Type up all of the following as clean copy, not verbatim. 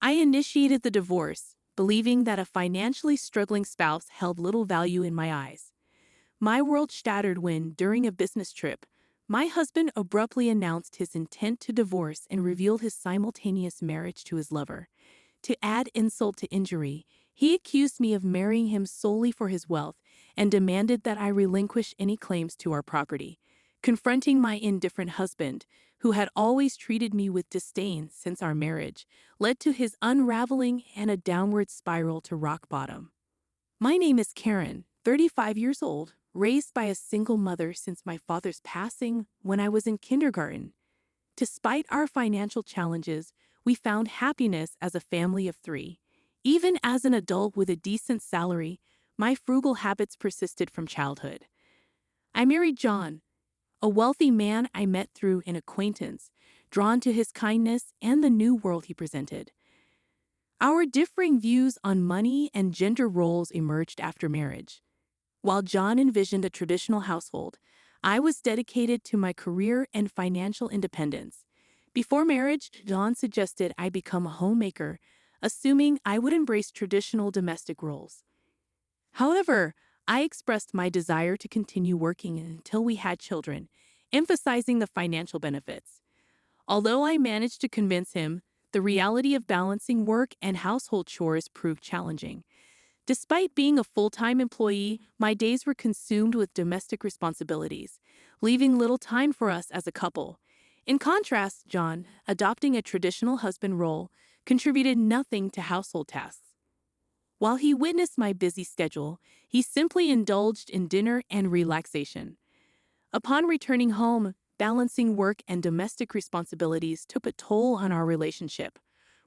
I initiated the divorce, believing that a financially struggling spouse held little value in my eyes. My world shattered when, during a business trip, my husband abruptly announced his intent to divorce and revealed his simultaneous marriage to his lover. To add insult to injury, he accused me of marrying him solely for his wealth and demanded that I relinquish any claims to our property. Confronting my indifferent husband, who had always treated me with disdain since our marriage, led to his unraveling and a downward spiral to rock bottom. My name is Karen, 35 years old, raised by a single mother since my father's passing when I was in kindergarten. Despite our financial challenges, we found happiness as a family of three. Even as an adult with a decent salary, my frugal habits persisted from childhood. I married John, a wealthy man I met through an acquaintance, drawn to his kindness and the new world he presented. Our differing views on money and gender roles emerged after marriage. While John envisioned a traditional household, I was dedicated to my career and financial independence. Before marriage, John suggested I become a homemaker, assuming I would embrace traditional domestic roles. However, I expressed my desire to continue working until we had children, emphasizing the financial benefits. Although I managed to convince him, the reality of balancing work and household chores proved challenging. Despite being a full-time employee, my days were consumed with domestic responsibilities, leaving little time for us as a couple. In contrast, John, adopting a traditional husband role, contributed nothing to household tasks. While he witnessed my busy schedule, he simply indulged in dinner and relaxation. Upon returning home, balancing work and domestic responsibilities took a toll on our relationship,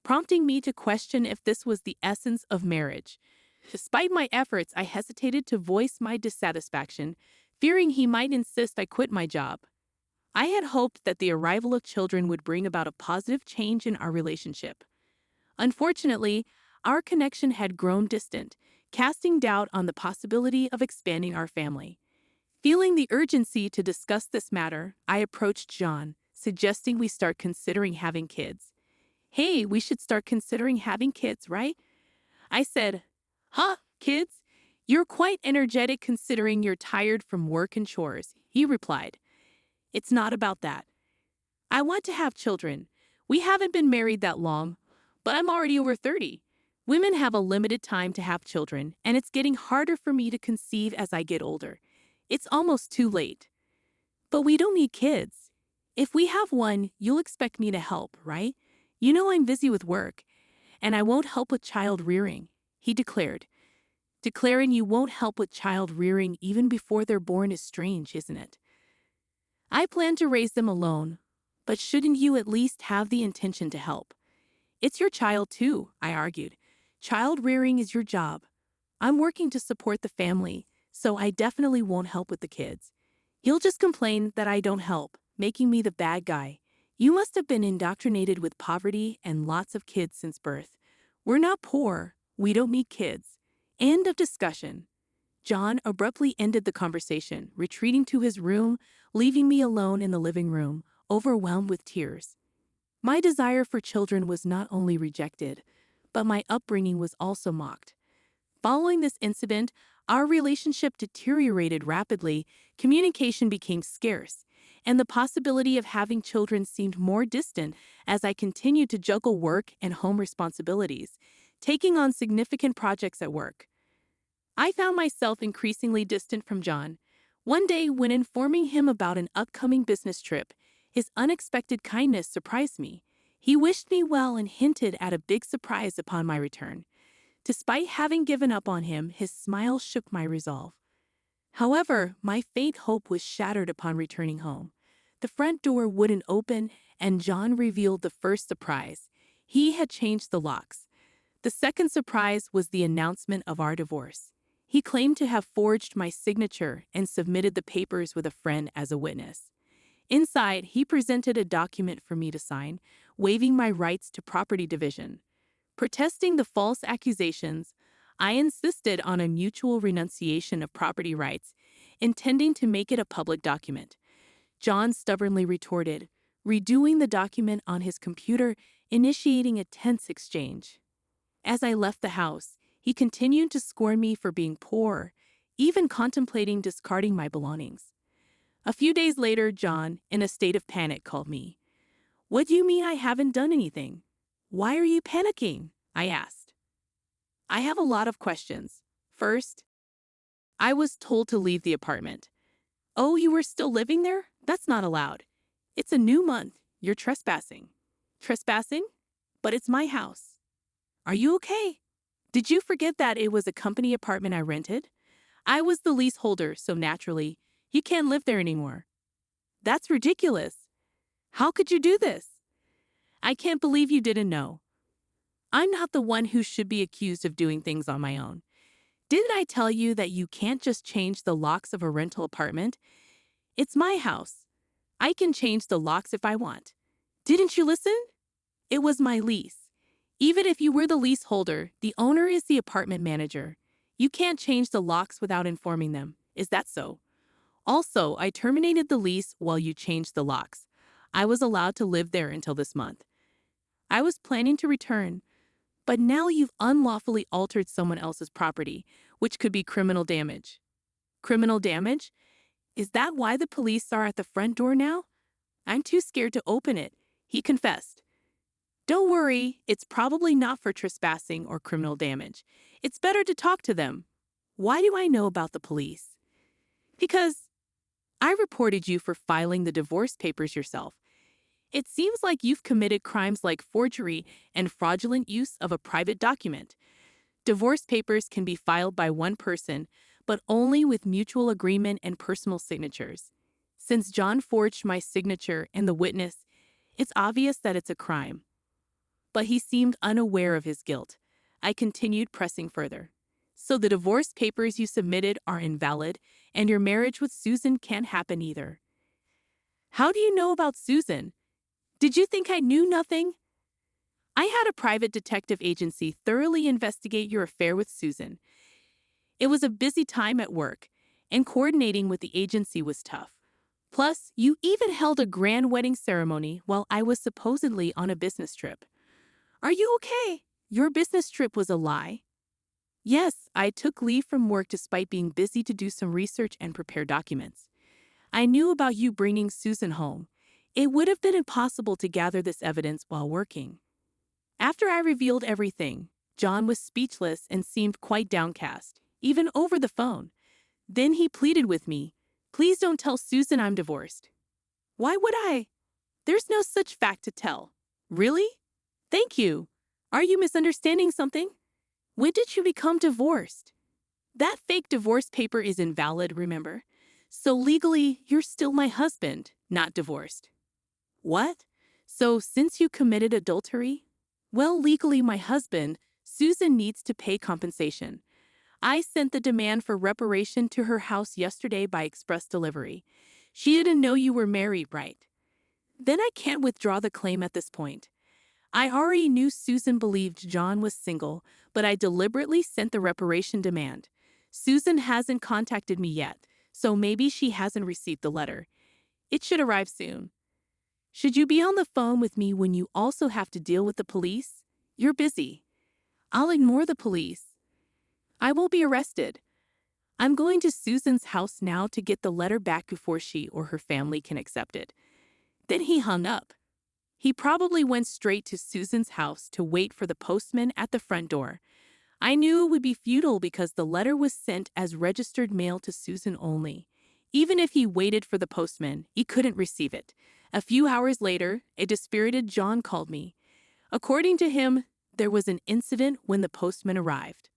prompting me to question if this was the essence of marriage. Despite my efforts, I hesitated to voice my dissatisfaction, fearing he might insist I quit my job. I had hoped that the arrival of children would bring about a positive change in our relationship. Unfortunately, our connection had grown distant, casting doubt on the possibility of expanding our family. Feeling the urgency to discuss this matter, I approached John, suggesting we start considering having kids. "Hey, we should start considering having kids, right?" I said. "Huh, kids? You're quite energetic considering you're tired from work and chores," he replied. "It's not about that. I want to have children. We haven't been married that long, but I'm already over 30. Women have a limited time to have children, and it's getting harder for me to conceive as I get older. It's almost too late. But we don't need kids. If we have one, you'll expect me to help, right? You know I'm busy with work, and I won't help with child rearing," he declared. Declaring you won't help with child rearing even before they're born is strange, isn't it? I plan to raise them alone, but shouldn't you at least have the intention to help? It's your child too, I argued. Child rearing is your job. I'm working to support the family, so I definitely won't help with the kids. You'll just complain that I don't help, making me the bad guy. You must have been indoctrinated with poverty and lots of kids since birth. We're not poor. We don't need kids. End of discussion. John abruptly ended the conversation, retreating to his room, leaving me alone in the living room, overwhelmed with tears. My desire for children was not only rejected, but my upbringing was also mocked. Following this incident, our relationship deteriorated rapidly, communication became scarce, and the possibility of having children seemed more distant as I continued to juggle work and home responsibilities, taking on significant projects at work. I found myself increasingly distant from John. One day, when informing him about an upcoming business trip, his unexpected kindness surprised me. He wished me well and hinted at a big surprise upon my return. Despite having given up on him, his smile shook my resolve. However, my faint hope was shattered upon returning home. The front door wouldn't open, and John revealed the first surprise. He had changed the locks. The second surprise was the announcement of our divorce. He claimed to have forged my signature and submitted the papers with a friend as a witness. Inside, he presented a document for me to sign, waiving my rights to property division. Protesting the false accusations, I insisted on a mutual renunciation of property rights, intending to make it a public document. John stubbornly retorted, redoing the document on his computer initiating a tense exchange. As I left the house, he continued to scorn me for being poor, even contemplating discarding my belongings. A few days later, John, in a state of panic, called me. "What do you mean I haven't done anything? Why are you panicking?" I asked. I have a lot of questions. First, I was told to leave the apartment. "Oh, you were still living there? That's not allowed. It's a new month. You're trespassing." Trespassing? But it's my house. Are you okay? Did you forget that it was a company apartment I rented? I was the leaseholder, so naturally, you can't live there anymore. That's ridiculous. How could you do this? I can't believe you didn't know. I'm not the one who should be accused of doing things on my own. Didn't I tell you that you can't just change the locks of a rental apartment? It's my house. I can change the locks if I want. Didn't you listen? It was my lease. Even if you were the leaseholder, the owner is the apartment manager. You can't change the locks without informing them. Is that so? Also, I terminated the lease while you changed the locks. I was allowed to live there until this month. I was planning to return, but now you've unlawfully altered someone else's property, which could be criminal damage. Criminal damage? Is that why the police are at the front door now? I'm too scared to open it, he confessed. Don't worry, it's probably not for trespassing or criminal damage. It's better to talk to them. Why do I know about the police? Because I reported you for filing the divorce papers yourself. It seems like you've committed crimes like forgery and fraudulent use of a private document. Divorce papers can be filed by one person, but only with mutual agreement and personal signatures. Since John forged my signature and the witness, it's obvious that it's a crime. But he seemed unaware of his guilt. I continued pressing further. So the divorce papers you submitted are invalid, and your marriage with Susan can't happen either. How do you know about Susan? Did you think I knew nothing? I had a private detective agency thoroughly investigate your affair with Susan. It was a busy time at work, and coordinating with the agency was tough. Plus, you even held a grand wedding ceremony while I was supposedly on a business trip. Are you okay? Your business trip was a lie. Yes, I took leave from work despite being busy to do some research and prepare documents. I knew about you bringing Susan home. It would have been impossible to gather this evidence while working. After I revealed everything, John was speechless and seemed quite downcast, even over the phone. Then he pleaded with me, "Please don't tell Susan I'm divorced." Why would I? There's no such fact to tell. Really? Thank you. Are you misunderstanding something? When did you become divorced? That fake divorce paper is invalid, remember? So legally, you're still my husband, not divorced. What? So since you committed adultery? Well, legally my husband, Susan needs to pay compensation. I sent the demand for reparation to her house yesterday by express delivery. She didn't know you were married, right? Then I can't withdraw the claim at this point. I already knew Susan believed John was single, but I deliberately sent the reparation demand. Susan hasn't contacted me yet, so maybe she hasn't received the letter. It should arrive soon. Should you be on the phone with me when you also have to deal with the police? You're busy. I'll ignore the police. I won't be arrested. I'm going to Susan's house now to get the letter back before she or her family can accept it. Then he hung up. He probably went straight to Susan's house to wait for the postman at the front door. I knew it would be futile because the letter was sent as registered mail to Susan only. Even if he waited for the postman, he couldn't receive it. A few hours later, a dispirited John called me. According to him, there was an incident when the postman arrived.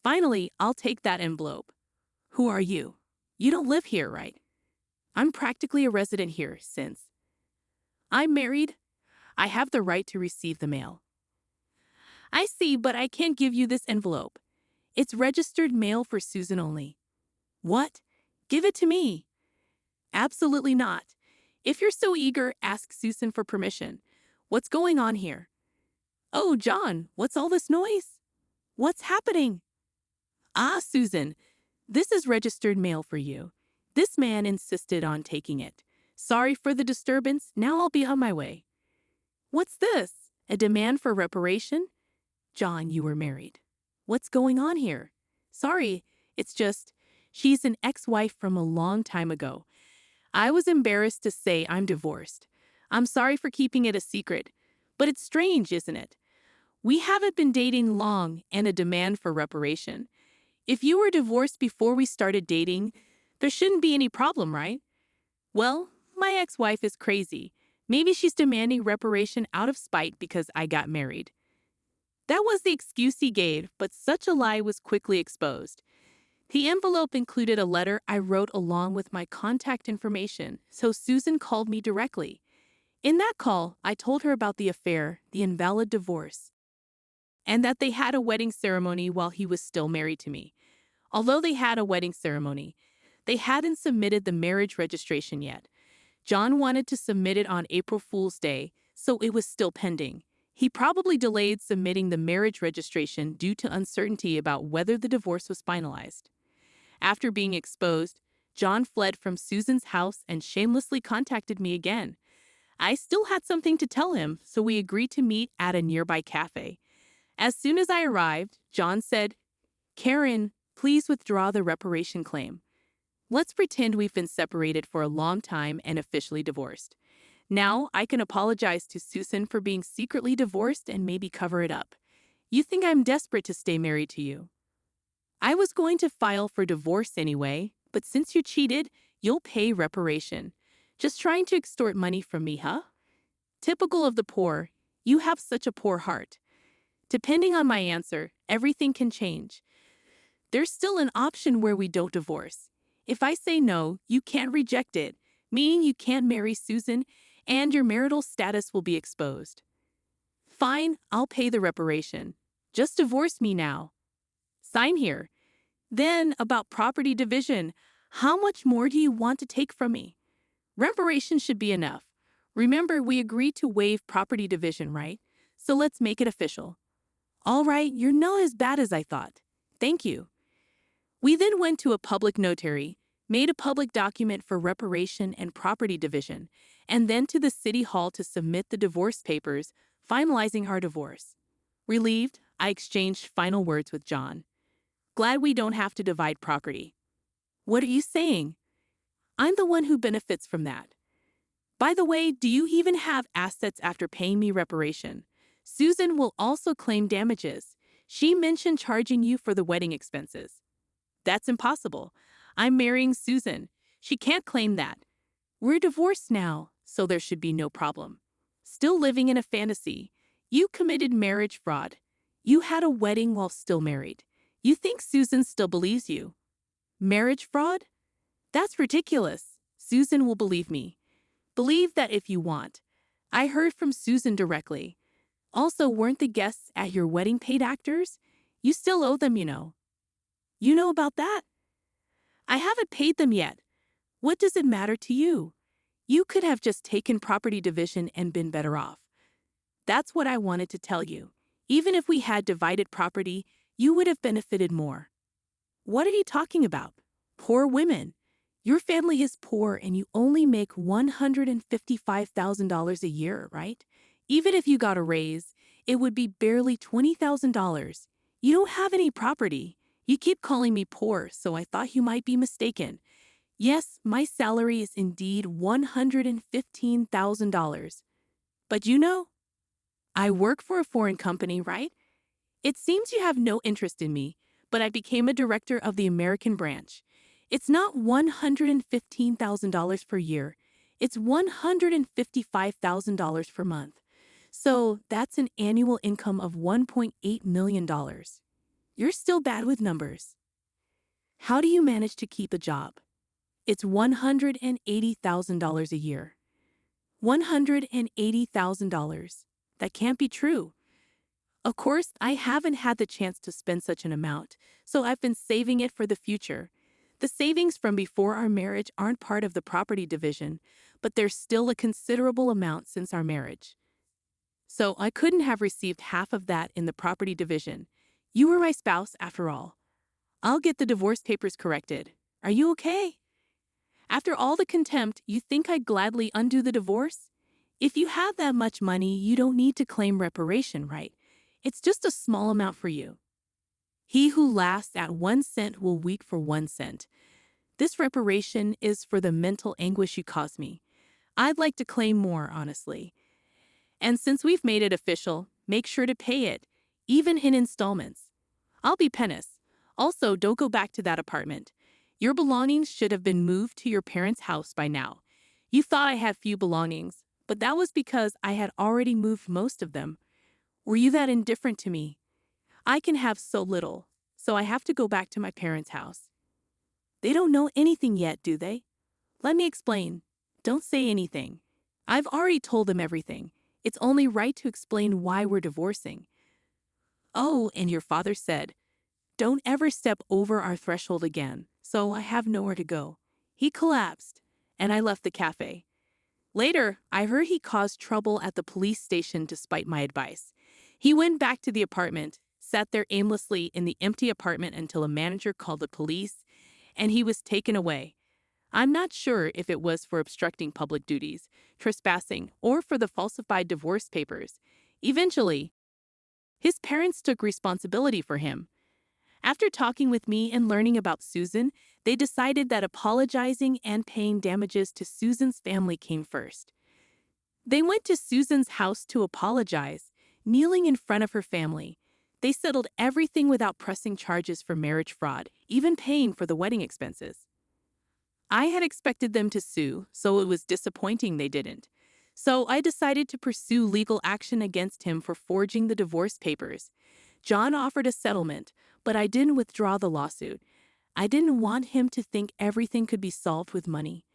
Finally, I'll take that envelope. Who are you? You don't live here, right? I'm practically a resident here since I'm married. I have the right to receive the mail. I see, but I can't give you this envelope. It's registered mail for Susan only. What? Give it to me. Absolutely not. If you're so eager, ask Susan for permission. What's going on here? Oh, John, what's all this noise? What's happening? Ah, Susan, this is registered mail for you. This man insisted on taking it. Sorry for the disturbance. Now I'll be on my way. What's this? A demand for reparation? John, you were married. What's going on here? Sorry, it's just, she's an ex-wife from a long time ago. I was embarrassed to say I'm divorced. I'm sorry for keeping it a secret, but it's strange, isn't it? We haven't been dating long and a demand for reparation. If you were divorced before we started dating, there shouldn't be any problem, right? Well, my ex-wife is crazy. Maybe she's demanding reparation out of spite because I got married. That was the excuse he gave, but such a lie was quickly exposed. The envelope included a letter I wrote along with my contact information, so Susan called me directly. In that call, I told her about the affair, the invalid divorce, and that they had a wedding ceremony while he was still married to me. Although they had a wedding ceremony, they hadn't submitted the marriage registration yet. John wanted to submit it on April Fool's Day, so it was still pending. He probably delayed submitting the marriage registration due to uncertainty about whether the divorce was finalized. After being exposed, John fled from Susan's house and shamelessly contacted me again. I still had something to tell him, so we agreed to meet at a nearby cafe. As soon as I arrived, John said, "Karen, please withdraw the reparation claim. Let's pretend we've been separated for a long time and officially divorced. Now I can apologize to Susan for being secretly divorced and maybe cover it up. You think I'm desperate to stay married to you. I was going to file for divorce anyway, but since you cheated, you'll pay reparation. Just trying to extort money from me, huh? Typical of the poor, you have such a poor heart. Depending on my answer, everything can change. There's still an option where we don't divorce. If I say no, you can't reject it, meaning you can't marry Susan, and your marital status will be exposed. Fine, I'll pay the reparation. Just divorce me now. Sign here. Then, about property division, how much more do you want to take from me? Reparation should be enough. Remember, we agreed to waive property division, right? So let's make it official. All right, you're not as bad as I thought. Thank you. We then went to a public notary, made a public document for reparation and property division, and then to the city hall to submit the divorce papers, finalizing our divorce. Relieved, I exchanged final words with John. Glad we don't have to divide property. What are you saying? I'm the one who benefits from that. By the way, do you even have assets after paying me reparation? Susan will also claim damages. She mentioned charging you for the wedding expenses. That's impossible. I'm marrying Susan. She can't claim that. We're divorced now, so there should be no problem. Still living in a fantasy. You committed marriage fraud. You had a wedding while still married. You think Susan still believes you. Marriage fraud? That's ridiculous. Susan will believe me. Believe that if you want. I heard from Susan directly. Also, weren't the guests at your wedding paid actors? You still owe them, you know. You know about that? I haven't paid them yet. What does it matter to you? You could have just taken property division and been better off. That's what I wanted to tell you. Even if we had divided property, you would have benefited more. What are you talking about? Poor women. Your family is poor and you only make $155,000 a year, right? Even if you got a raise, it would be barely $20,000. You don't have any property. You keep calling me poor, so I thought you might be mistaken. Yes, my salary is indeed $115,000. But you know, I work for a foreign company, right? It seems you have no interest in me, but I became a director of the American branch. It's not $115,000 per year. It's $155,000 per month. So that's an annual income of $1.8 million. You're still bad with numbers. How do you manage to keep a job? It's $180,000 a year. $180,000. That can't be true. Of course, I haven't had the chance to spend such an amount, so I've been saving it for the future. The savings from before our marriage aren't part of the property division, but there's still a considerable amount since our marriage. So I couldn't have received half of that in the property division. You were my spouse after all. I'll get the divorce papers corrected. Are you okay? After all the contempt, you think I'd gladly undo the divorce? If you have that much money, you don't need to claim reparation, right? It's just a small amount for you. He who laughs at 1 cent will weep for 1 cent. This reparation is for the mental anguish you caused me. I'd like to claim more, honestly. And since we've made it official, make sure to pay it, even in installments. I'll be penance. Also, don't go back to that apartment. Your belongings should have been moved to your parents' house by now. You thought I had few belongings, but that was because I had already moved most of them. Were you that indifferent to me? I can have so little, so I have to go back to my parents' house. They don't know anything yet, do they? Let me explain. Don't say anything. I've already told them everything. It's only right to explain why we're divorcing. Oh, and your father said, don't ever step over our threshold again, so I have nowhere to go. He collapsed, and I left the cafe. Later, I heard he caused trouble at the police station despite my advice. He went back to the apartment, sat there aimlessly in the empty apartment until a manager called the police, and he was taken away. I'm not sure if it was for obstructing public duties, trespassing, or for the falsified divorce papers. Eventually, his parents took responsibility for him. After talking with me and learning about Susan, they decided that apologizing and paying damages to Susan's family came first. They went to Susan's house to apologize, kneeling in front of her family. They settled everything without pressing charges for marriage fraud, even paying for the wedding expenses. I had expected them to sue, so it was disappointing they didn't. So I decided to pursue legal action against him for forging the divorce papers. John offered a settlement, but I didn't withdraw the lawsuit. I didn't want him to think everything could be solved with money.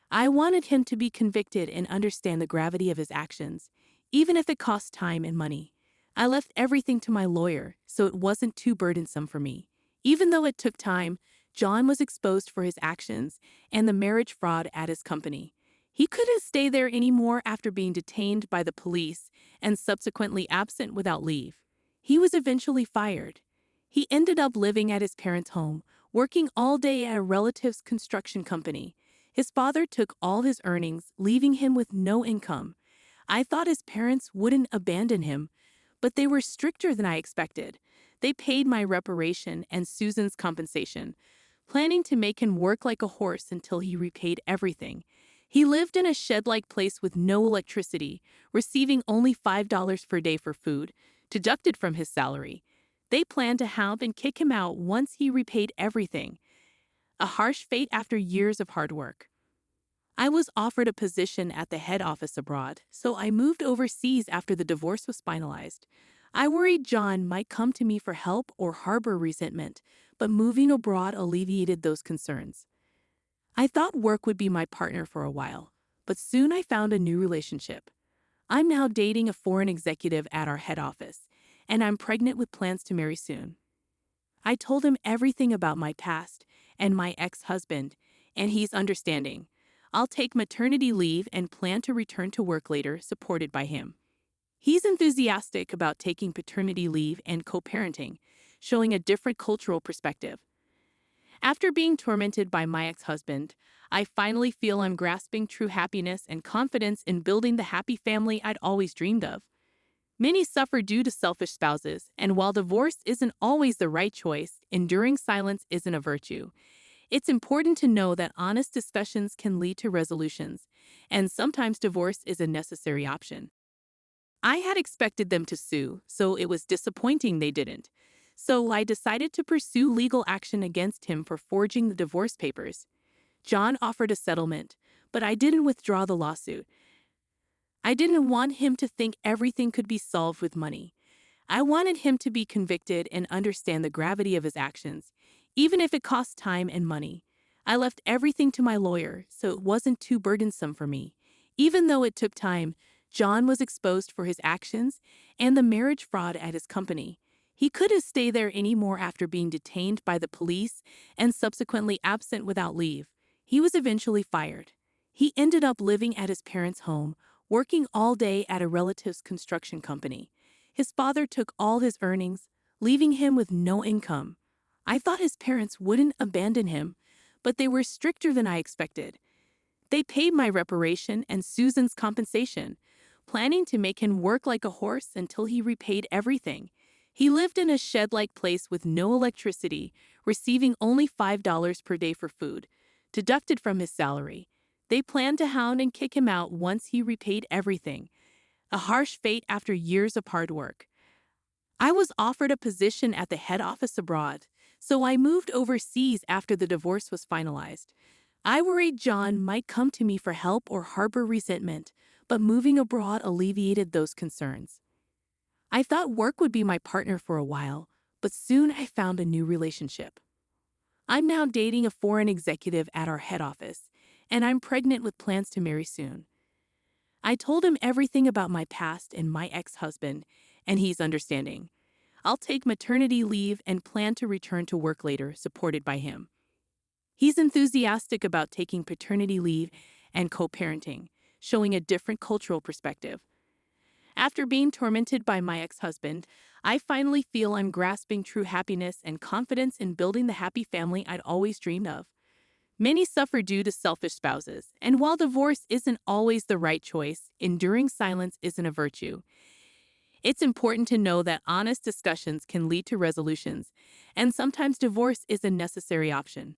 I wanted him to be convicted and understand the gravity of his actions, even if it cost time and money. I left everything to my lawyer, so it wasn't too burdensome for me. Even though it took time, John was exposed for his actions and the marriage fraud at his company. He couldn't stay there anymore after being detained by the police and subsequently absent without leave. He was eventually fired. He ended up living at his parents' home, working all day at a relative's construction company. His father took all his earnings, leaving him with no income. I thought his parents wouldn't abandon him, but they were stricter than I expected. They paid my reparation and Susan's compensation, planning to make him work like a horse until he repaid everything. He lived in a shed-like place with no electricity, receiving only $5 per day for food, deducted from his salary. They planned to hound and kick him out once he repaid everything. A harsh fate after years of hard work. I was offered a position at the head office abroad, so I moved overseas after the divorce was finalized. I worried John might come to me for help or harbor resentment, but moving abroad alleviated those concerns. I thought work would be my partner for a while, but soon I found a new relationship. I'm now dating a foreign executive at our head office, and I'm pregnant with plans to marry soon. I told him everything about my past and my ex-husband, and he's understanding. I'll take maternity leave and plan to return to work later, supported by him. He's enthusiastic about taking paternity leave and co-parenting, showing a different cultural perspective. After being tormented by my ex-husband, I finally feel I'm grasping true happiness and confidence in building the happy family I'd always dreamed of. Many suffer due to selfish spouses, and while divorce isn't always the right choice, enduring silence isn't a virtue. It's important to know that honest discussions can lead to resolutions, and sometimes divorce is a necessary option. I had expected them to sue, so it was disappointing they didn't. So I decided to pursue legal action against him for forging the divorce papers. John offered a settlement, but I didn't withdraw the lawsuit. I didn't want him to think everything could be solved with money. I wanted him to be convicted and understand the gravity of his actions, even if it cost time and money. I left everything to my lawyer, so it wasn't too burdensome for me. Even though it took time, John was exposed for his actions and the marriage fraud at his company. He couldn't stay there anymore after being detained by the police and subsequently absent without leave. He was eventually fired. He ended up living at his parents' home, working all day at a relative's construction company. His father took all his earnings, leaving him with no income. I thought his parents wouldn't abandon him, but they were stricter than I expected. They paid my reparation and Susan's compensation, planning to make him work like a horse until he repaid everything. He lived in a shed-like place with no electricity, receiving only $5 per day for food, deducted from his salary. They planned to hound and kick him out once he repaid everything, a harsh fate after years of hard work. I was offered a position at the head office abroad, so I moved overseas after the divorce was finalized. I worried John might come to me for help or harbor resentment, but moving abroad alleviated those concerns. I thought work would be my partner for a while, but soon I found a new relationship. I'm now dating a foreign executive at our head office, and I'm pregnant with plans to marry soon. I told him everything about my past and my ex-husband, and he's understanding. I'll take maternity leave and plan to return to work later, supported by him. He's enthusiastic about taking paternity leave and co-parenting, showing a different cultural perspective. After being tormented by my ex-husband, I finally feel I'm grasping true happiness and confidence in building the happy family I'd always dreamed of. Many suffer due to selfish spouses, and while divorce isn't always the right choice, enduring silence isn't a virtue. It's important to know that honest discussions can lead to resolutions, and sometimes divorce is a necessary option.